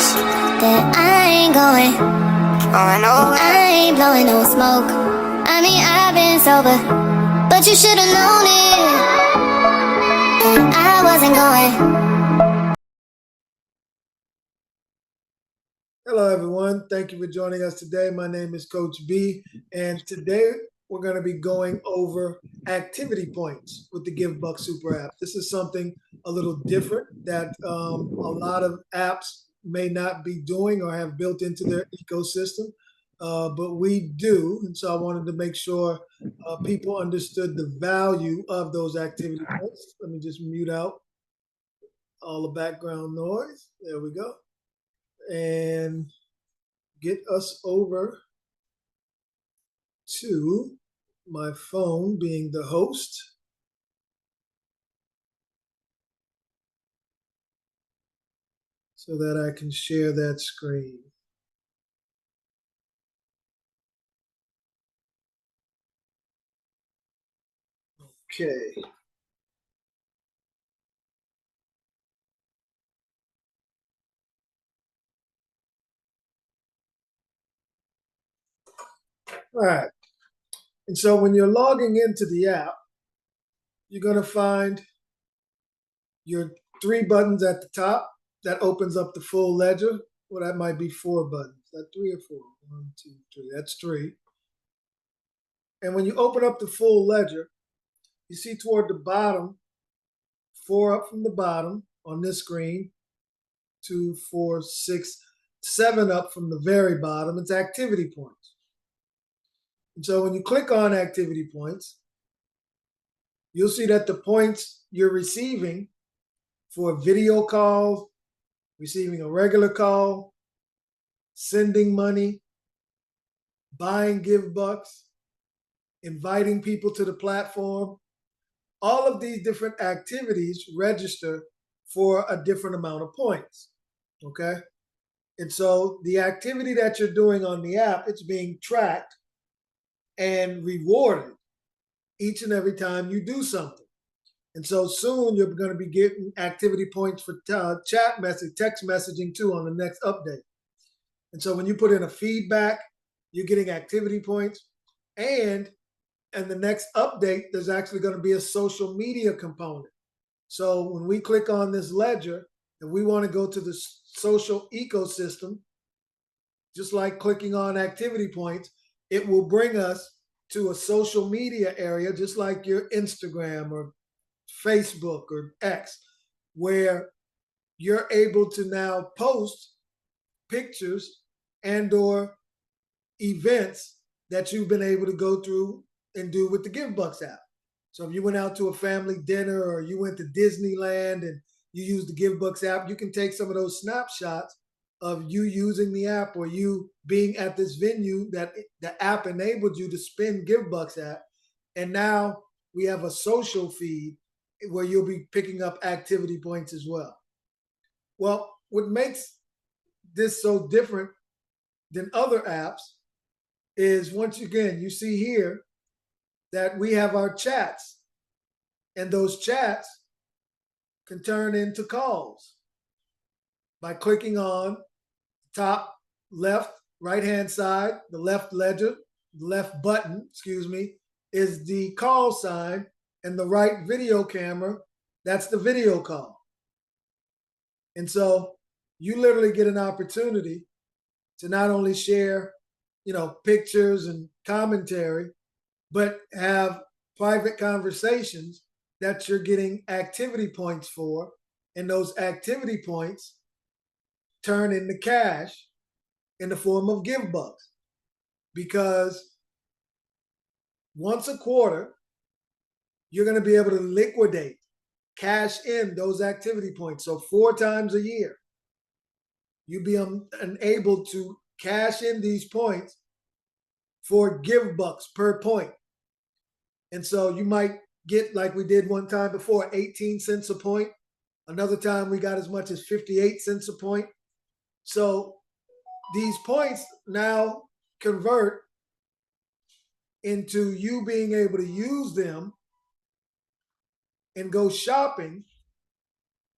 wish that I ain't going nowhere. I ain't blowing no smoke. I mean, I've been sober, but you should've known it. I wasn't going. Hello, everyone. Thank you for joining us today. My name is Coach B, and today we're going to be going over activity points with the GiveBuck Super app. This is something a little different that a lot of apps may not be doing or have built into their ecosystem, but we do. And so I wanted to make sure people understood the value of those activity points. Let me just mute out all the background noise. There we go. And get us over to my phone being the host. So that I can share that screen. Okay. All right. And so when you're logging into the app, you're going to find your 3 buttons at the top. That opens up the full ledger. Well, that might be 4 buttons. Is that 3 or 4? 1, 2, 3. That's 3. And when you open up the full ledger, you see toward the bottom, 4 up from the bottom on this screen, 2, 4, 6, 7 up from the very bottom. It's activity points. And so when you click on activity points, you'll see that the points you're receiving for video calls, receiving a regular call, sending money, buying GiveBucks, inviting people to the platform, all of these different activities register for a different amount of points, okay? And so the activity that you're doing on the app, it's being tracked and rewarded each and every time you do something. And so soon you're going to be getting activity points for chat message, text messaging too on the next update. And so when you put in a feedback, you're getting activity points. And the next update, there's actually going to be a social media component. So when we click on this ledger and we want to go to the social ecosystem, just like clicking on activity points, it will bring us to a social media area, just like your Instagram or Facebook or X, where you're able to now post pictures and or events that you've been able to go through and do with the GiveBucks app. So if you went out to a family dinner or you went to Disneyland and you used the GiveBucks app, you can take some of those snapshots of you using the app or you being at this venue that the app enabled you to spend GiveBucks at. And now we have a social feed where you'll be picking up activity points as well. Well, what makes this so different than other apps is, once again, you see here that we have our chats, and those chats can turn into calls by clicking on top left right-hand side, the left ledger, the left button, is the call sign, and the right video camera, that's the video call. And so you literally get an opportunity to not only share, pictures and commentary, but have private conversations that you're getting activity points for, and those activity points turn into cash in the form of GiveBucks. Because once a quarter, you're going to be able to liquidate, cash in those activity points. So 4 times a year, you'll be able to cash in these points for GiveBucks per point. And so you might get, like we did one time before, 18 cents a point. Another time we got as much as 58 cents a point. So these points now convert into you being able to use them and go shopping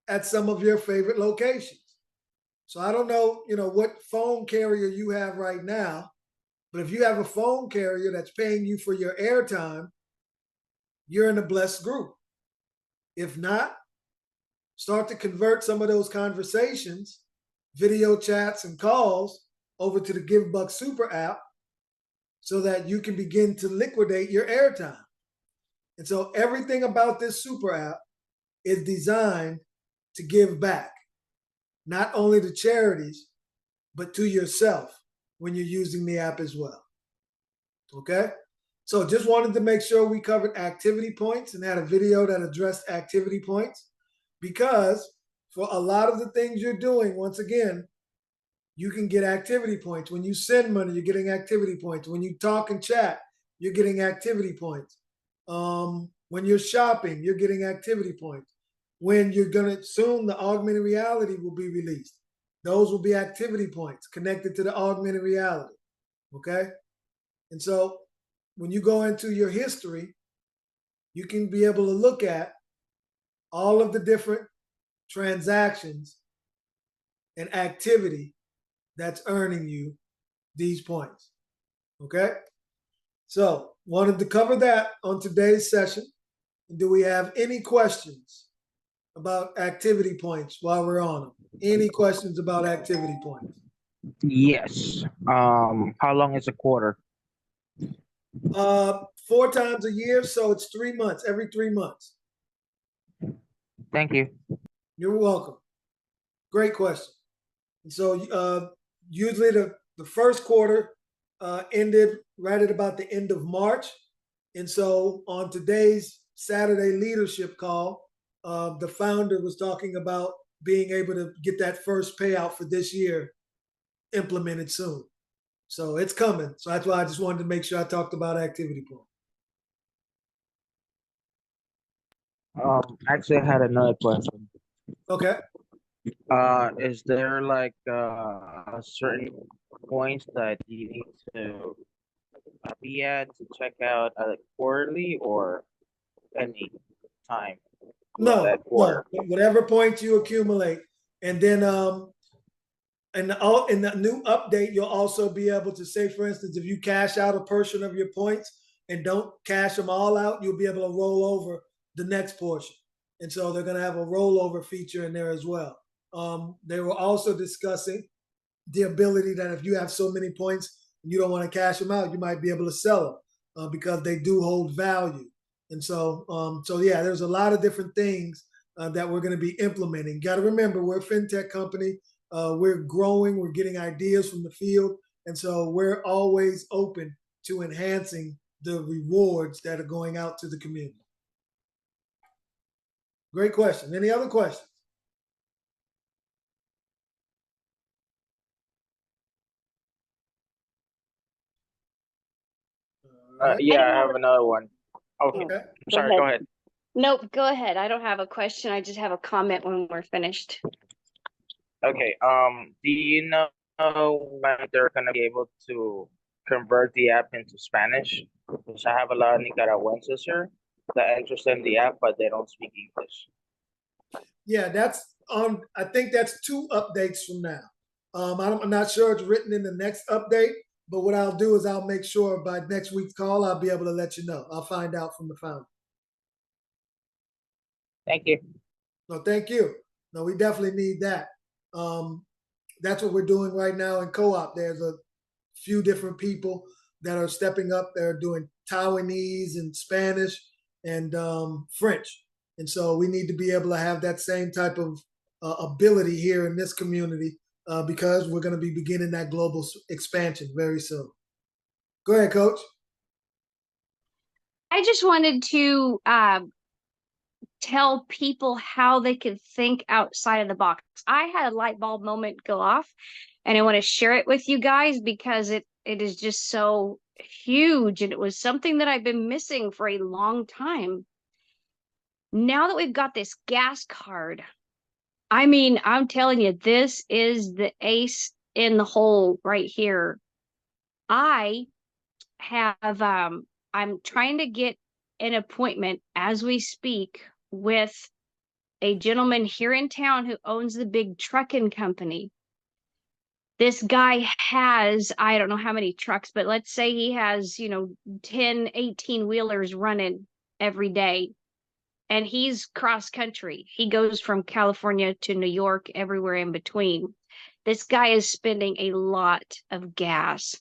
at some of your favorite locations. So I don't know, what phone carrier you have right now, but if you have a phone carrier that's paying you for your airtime, you're in a blessed group. If not, start to convert some of those conversations, video chats and calls over to the GiveBuck Super app so that you can begin to liquidate your airtime. And so everything about this super app is designed to give back, not only to charities, but to yourself when you're using the app as well. Okay? So just wanted to make sure we covered activity points and had a video that addressed activity points, because for a lot of the things you're doing, once again, you can get activity points. When you send money, you're getting activity points. When you talk and chat, you're getting activity points. When you're shopping, you're getting activity points. When you're gonna soon, the augmented reality will be released. Those will be activity points connected to the augmented reality. Okay, and so when you go into your history, you can be able to look at all of the different transactions and activity that's earning you these points. Okay, so wanted to cover that on today's session. Do we have any questions about activity points while we're on them? Any questions about activity points? Yes. How long is a quarter? 4 times a year, so it's 3 months, every 3 months. Thank you. You're welcome. Great question. And so usually the first quarter ended right at about the end of March. And so on today's Saturday leadership call, the founder was talking about being able to get that first payout for this year implemented soon. So it's coming. So that's why I just wanted to make sure I talked about activity pool. Actually, I had another question. Okay. Is there like a certain points that you need to be at to check out quarterly or any time throughout No, that no. quarter? Whatever points you accumulate. And then in the new update, you'll also be able to say, for instance, if you cash out a portion of your points and don't cash them all out, you'll be able to roll over the next portion. And so they're going to have a rollover feature in there as well. They were also discussing the ability that if you have so many points and you don't want to cash them out, you might be able to sell them because they do hold value. And so, yeah, there's a lot of different things that we're going to be implementing. Got to remember, we're a fintech company. We're growing. We're getting ideas from the field, and so we're always open to enhancing the rewards that are going out to the community. Great question. Any other questions? Yeah, I have another one. Okay. Okay. Sorry, go ahead. Nope, go ahead. I don't have a question. I just have a comment when we're finished. Okay. Do you know when they're gonna be able to convert the app into Spanish? Because I have a lot of Nicaraguenses here that are interested in the app, but they don't speak English. Yeah, that's on. I think that's 2 updates from now. I'm not sure it's written in the next update, but what I'll do is I'll make sure by next week's call I'll be able to let you know. I'll find out from the founder. Thank you. No, thank you. No, we definitely need that. That's what we're doing right now in co-op. There's a few different people that are stepping up. They're doing Taiwanese and Spanish and French. And so we need to be able to have that same type of ability here in this community because we're going to be beginning that global expansion very soon. Go ahead, Coach. I just wanted to tell people how they could think outside of the box. I had a light bulb moment go off, and I want to share it with you guys because it is just so huge, and it was something that I've been missing for a long time. Now that we've got this gas card, I mean, I'm telling you, this is the ace in the hole right here. I have I'm trying to get an appointment as we speak with a gentleman here in town who owns the big trucking company. This guy has, I don't know how many trucks, but let's say he has, 10, 18 wheelers running every day. And he's cross country. He goes from California to New York, everywhere in between. This guy is spending a lot of gas.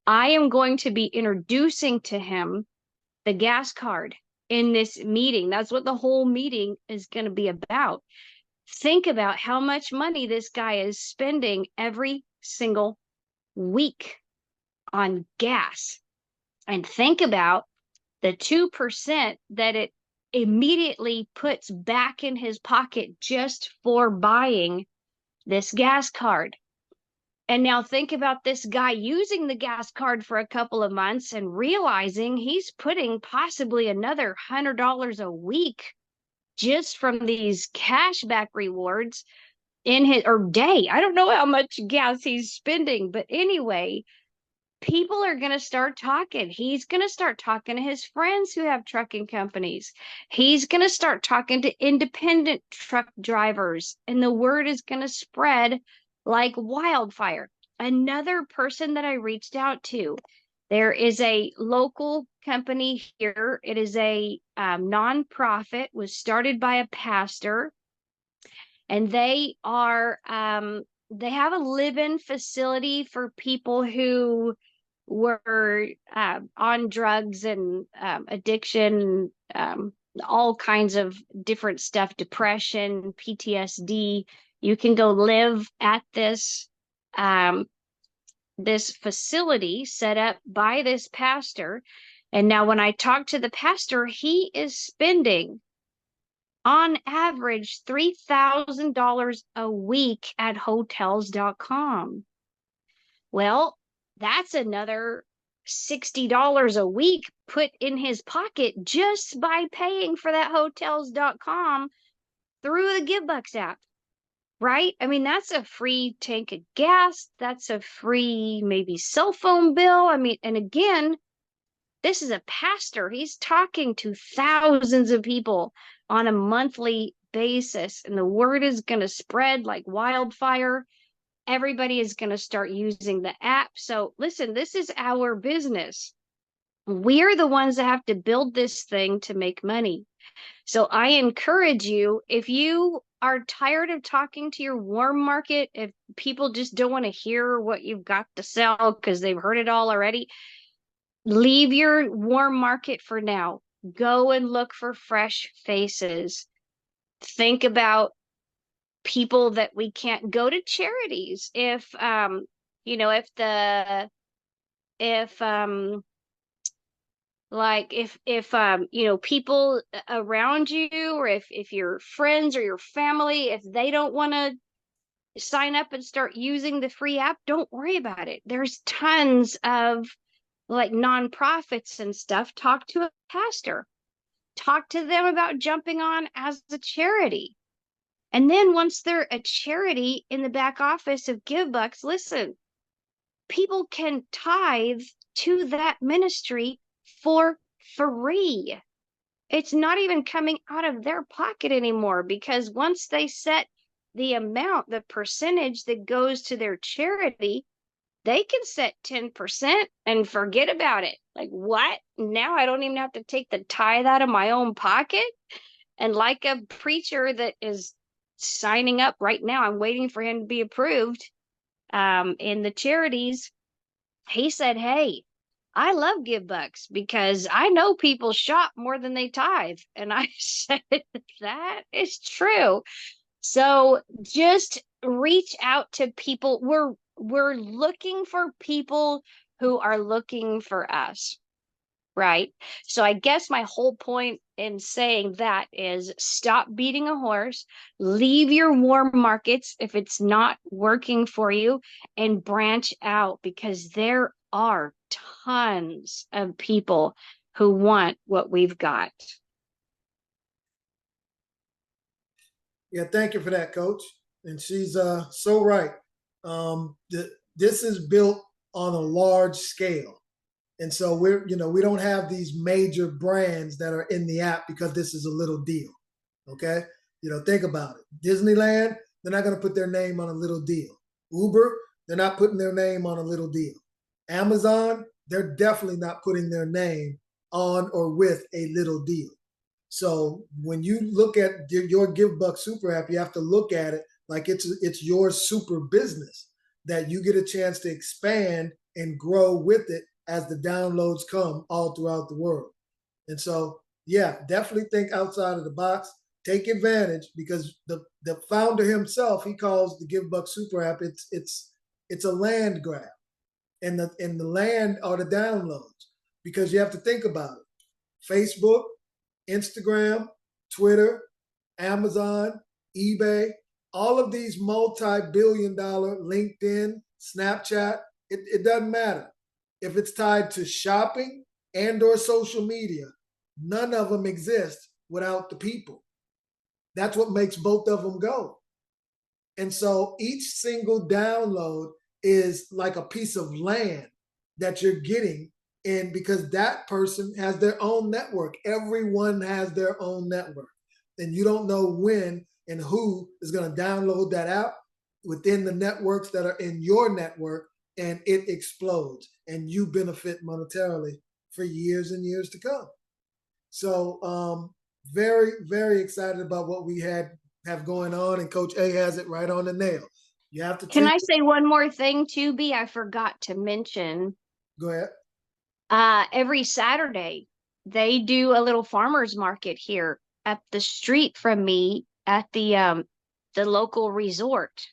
I am going to be introducing to him the gas card in this meeting. That's what the whole meeting is going to be about. Think about how much money this guy is spending every single week on gas. And think about the 2% that it immediately puts back in his pocket just for buying this gas card. And now think about this guy using the gas card for a couple of months and realizing he's putting possibly another $100 a week just from these cashback rewards in his or day. I don't know how much gas he's spending, but anyway, people are going to start talking. He's going to start talking to his friends who have trucking companies. He's going to start talking to independent truck drivers, and the word is going to spread like wildfire. Another person that I reached out to, there is a local company here. It is a nonprofit, was started by a pastor, and they have a live-in facility for people who were on drugs and addiction, all kinds of different stuff, depression, PTSD. You can go live at this facility set up by this pastor. And now when I talk to the pastor, he is spending on average $3,000 a week at hotels.com. Well, that's another $60 a week put in his pocket just by paying for that hotels.com through the GiveBucks app, right? I mean, that's a free tank of gas. That's a free maybe cell phone bill. I mean, and again, this is a pastor. He's talking to thousands of people on a monthly basis, and the word is going to spread like wildfire. Everybody is going to start using the app. So listen, this is our business. We're the ones that have to build this thing to make money. So I encourage you, if you are tired of talking to your warm market, if people just don't want to hear what you've got to sell because they've heard it all already, leave your warm market for now. Go and look for fresh faces. Think about people that we can't go to charities if people around you, or if your friends or your family, if they don't want to sign up and start using the free app, don't worry about it. There's tons of like nonprofits and stuff. Talk to a pastor, talk to them about jumping on as a charity. And then once they're a charity in the back office of GiveBucks, listen, people can tithe to that ministry for free. It's not even coming out of their pocket anymore, because once they set the amount, the percentage that goes to their charity, they can set 10% and forget about it. Like, what? Now I don't even have to take the tithe out of my own pocket? And like a preacher that is signing up right now, I'm waiting for him to be approved in the charities. He said, hey, I love GiveBucks because I know people shop more than they tithe. And I said, that is true. So just reach out to people. We're looking for people who are looking for us, right? So I guess my whole point in saying that is stop beating a horse, leave your warm markets if it's not working for you, and branch out, because there are tons of people who want what we've got. Yeah, thank you for that, Coach. And she's so right. This is built on a large scale. And so we don't have these major brands that are in the app because this is a little deal. Okay. Think about it. Disneyland, they're not going to put their name on a little deal. Uber, they're not putting their name on a little deal. Amazon, they're definitely not putting their name on or with a little deal. So when you look at your GiveBuck Super app, you have to look at it like it's your super business that you get a chance to expand and grow with it as the downloads come all throughout the world. And so, yeah, definitely think outside of the box. Take advantage, because the founder himself, he calls the GiveBuck Super app, it's a land grab. And the land are the downloads, because you have to think about it. Facebook, Instagram, Twitter, Amazon, eBay, all of these multi-billion-dollar, LinkedIn, Snapchat, it doesn't matter. If it's tied to shopping and or social media, none of them exist without the people. That's what makes both of them go. And so each single download is like a piece of land that you're getting in, because that person has their own network. Everyone has their own network. And you don't know when and who is going to download that app within the networks that are in your network, and it explodes and you benefit monetarily for years and years to come. So very, very excited about what we have going on, and Coach A has it right on the nail. You have to Can I say one more thing too, B? I forgot to mention. Go ahead. Every Saturday, they do a little farmers market here up the street from me at the local resort.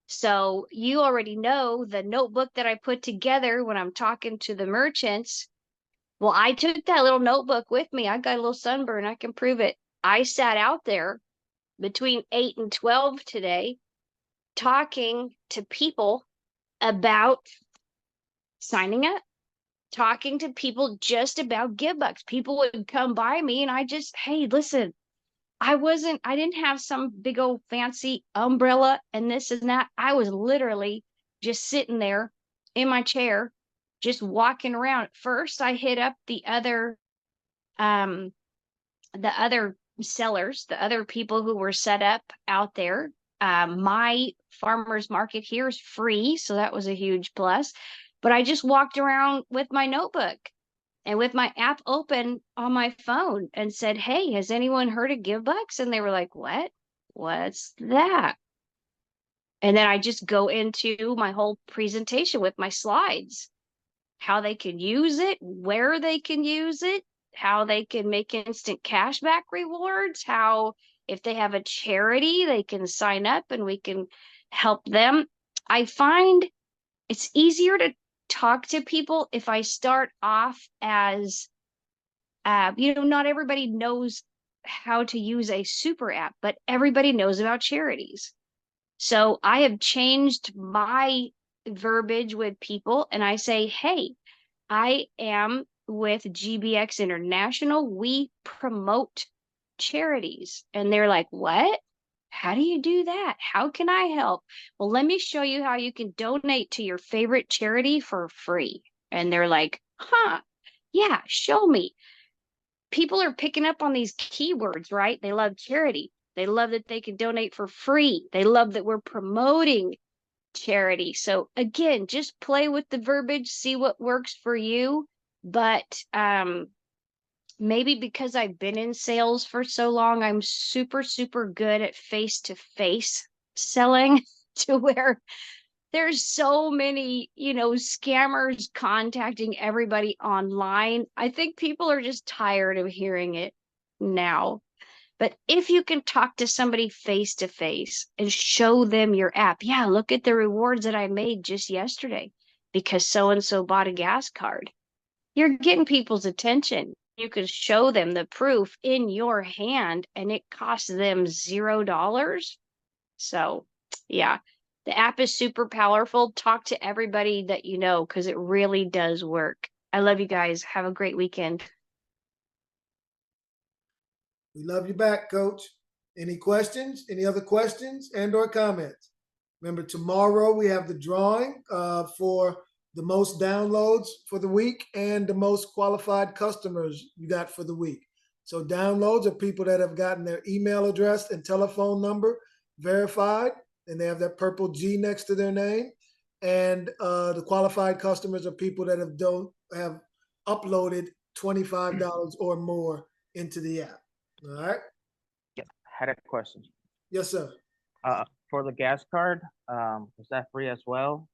So you already know the notebook that I put together when I'm talking to the merchants. Well, I took that little notebook with me. I got a little sunburn. I can prove it. I sat out there between 8 and 12 today talking to people about signing up, talking to people just about GiveBucks. People would come by me and I just, hey, listen, I didn't have some big old fancy umbrella and this and that. I was literally just sitting there in my chair, just walking around. At first, I hit up the other sellers, the other people who were set up out there. My farmers market here is free, so that was a huge plus. But I just walked around with my notebook and with my app open on my phone and said, hey, has anyone heard of GiveBucks? And they were like, what? What's that? And then I just go into my whole presentation with my slides, how they can use it, where they can use it, how they can make instant cashback rewards, how if they have a charity, they can sign up and we can help them. I find it's easier to talk to people if I start off as, not everybody knows how to use a super app, but everybody knows about charities. So I have changed my verbiage with people and I say, hey, I am with GBX International. We promote charities. And they're like, what? How do you do that? How can I help? Well, let me show you how you can donate to your favorite charity for free. And they're like, huh, yeah, show me. People are picking up on these keywords, right? They love charity. They love that they can donate for free. They love that we're promoting charity. So again, just play with the verbiage, see what works for you. But maybe because I've been in sales for so long, I'm super, super good at face-to-face selling to where there's so many, scammers contacting everybody online. I think people are just tired of hearing it now. But if you can talk to somebody face to face and show them your app, yeah, look at the rewards that I made just yesterday because so-and-so bought a gas card. You're getting people's attention. You could show them the proof in your hand and it costs them $0. So yeah, the app is super powerful. Talk to everybody that you know because it really does work. I love you guys. Have a great weekend. We love you back, Coach. Any questions? Any other questions and or comments? Remember, tomorrow we have the drawing for the most downloads for the week and the most qualified customers you got for the week. So downloads are people that have gotten their email address and telephone number verified, and they have that purple G next to their name. and the qualified customers are people that have uploaded $25 or more into the app. All right. Yeah, had a question. Yes, sir. For the gas card, is that free as well,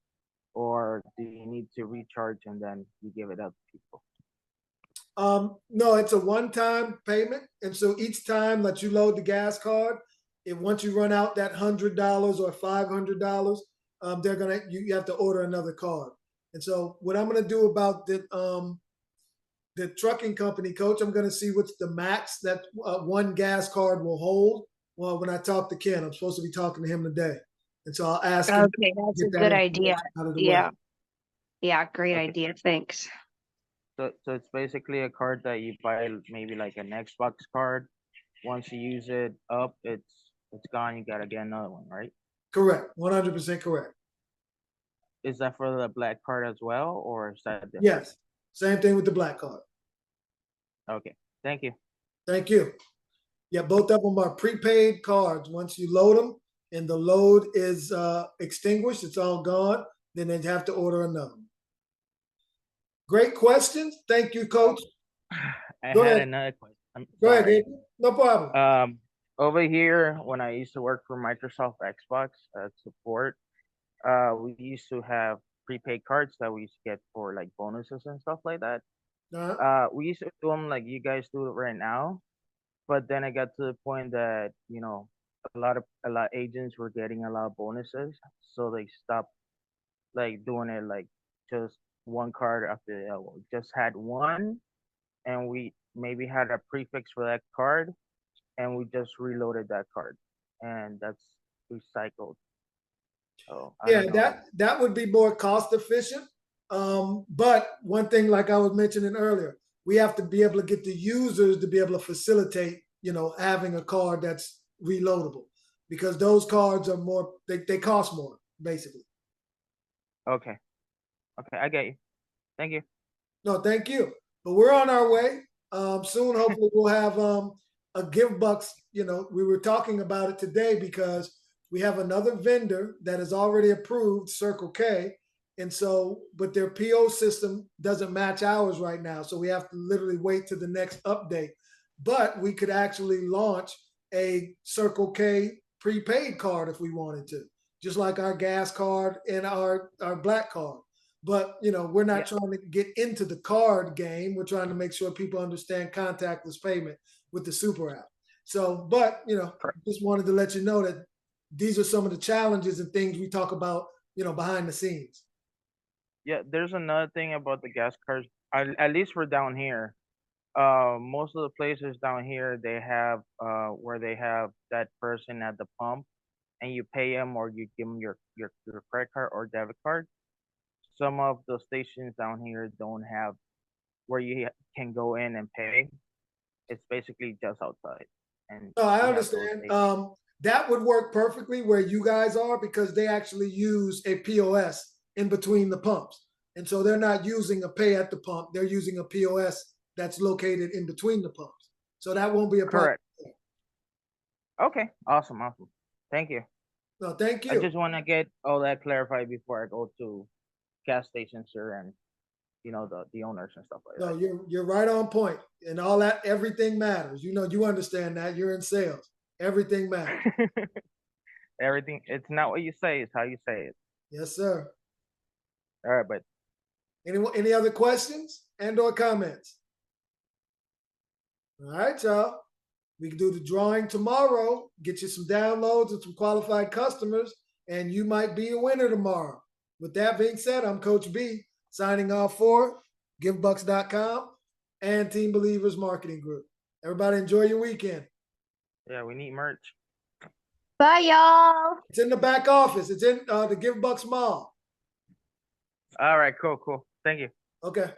or do you need to recharge and then you give it up to people? No, it's a one-time payment, and so each time that you load the gas card, if once you run out that $100 or $500, you have to order another card. And so what I'm gonna do about the trucking company, coach, I'm gonna see what's the max that one gas card will hold. Well, when I talk to Ken, I'm supposed to be talking to him today, and so I'll ask him. Okay, that's a Get that good idea. information out of the Yeah. way. Yeah, great Okay. idea. Thanks. So it's basically a card that you buy, maybe like an Xbox card. Once you use it up, it's gone. You gotta get another one, right? Correct. 100% correct. Is that for the black card as well, or is that different? Yes. Same thing with the black card. Okay. Thank you. Thank you. Yeah, both of them are prepaid cards. Once you load them and the load is extinguished, it's all gone, then they'd have to order another one. Great questions. Thank you, coach. I Go had ahead. another question. I'm Go ahead, sorry. Adrian. No problem. Over here, when I used to work for Microsoft Xbox support, we used to have prepaid cards that we used to get for like bonuses and stuff like that. We used to do them like you guys do it right now, but then it got to the point that a lot of agents were getting a lot of bonuses, so they stopped like doing it like just one card after the other. We just had one, and we maybe had a prefix for that card, and we just reloaded that card, and that's recycled. So I Yeah, don't know. that would be more cost efficient. But one thing, like I was mentioning earlier, we have to be able to get the users to be able to facilitate, having a card that's reloadable, because those cards are more, they cost more, basically. Okay, okay, I get you. Thank you. No, thank you. But we're on our way. Soon, hopefully, we'll have a give bucks. We were talking about it today because we have another vendor that is already approved, Circle K, and so, but their PO system doesn't match ours right now, so we have to literally wait to the next update. But we could actually launch a Circle K prepaid card if we wanted to, just like our gas card and our black card. But we're not trying to get into the card game. We're trying to make sure people understand contactless payment with the super app. So, but just wanted to let you know that these are some of the challenges and things we talk about, behind the scenes. Yeah, there's another thing about the gas cards. At least for down here, most of the places down here they have where they have that person at the pump, and you pay them or you give them your credit card or debit card. Some of the stations down here don't have where you can go in and pay. It's basically just outside. And No, I we have those understand. stations. That would work perfectly where you guys are, because they actually use a POS in between the pumps. And so they're not using a pay at the pump. They're using a POS that's located in between the pumps. So that won't be a problem. Correct. Okay. Awesome. Awesome. Thank you. No, thank I you. just want to get all that clarified before I go to gas stations, sir, and the owners and stuff like No, that. you're right on point. And all that, everything matters. You understand that. You're in sales. Everything matters. Everything. It's not what you say; it's how you say it. Yes, sir. All right, but Any other questions and/or comments? All right, y'all. We can do the drawing tomorrow. Get you some downloads and some qualified customers, and you might be a winner tomorrow. With that being said, I'm Coach B, signing off for GiveBucks.com and Team Believers Marketing Group. Everybody enjoy your weekend. yeah, we need merch. Bye, y'all. It's in the back office. It's in the Give Bucks Mall. All right, cool. Thank you. Okay.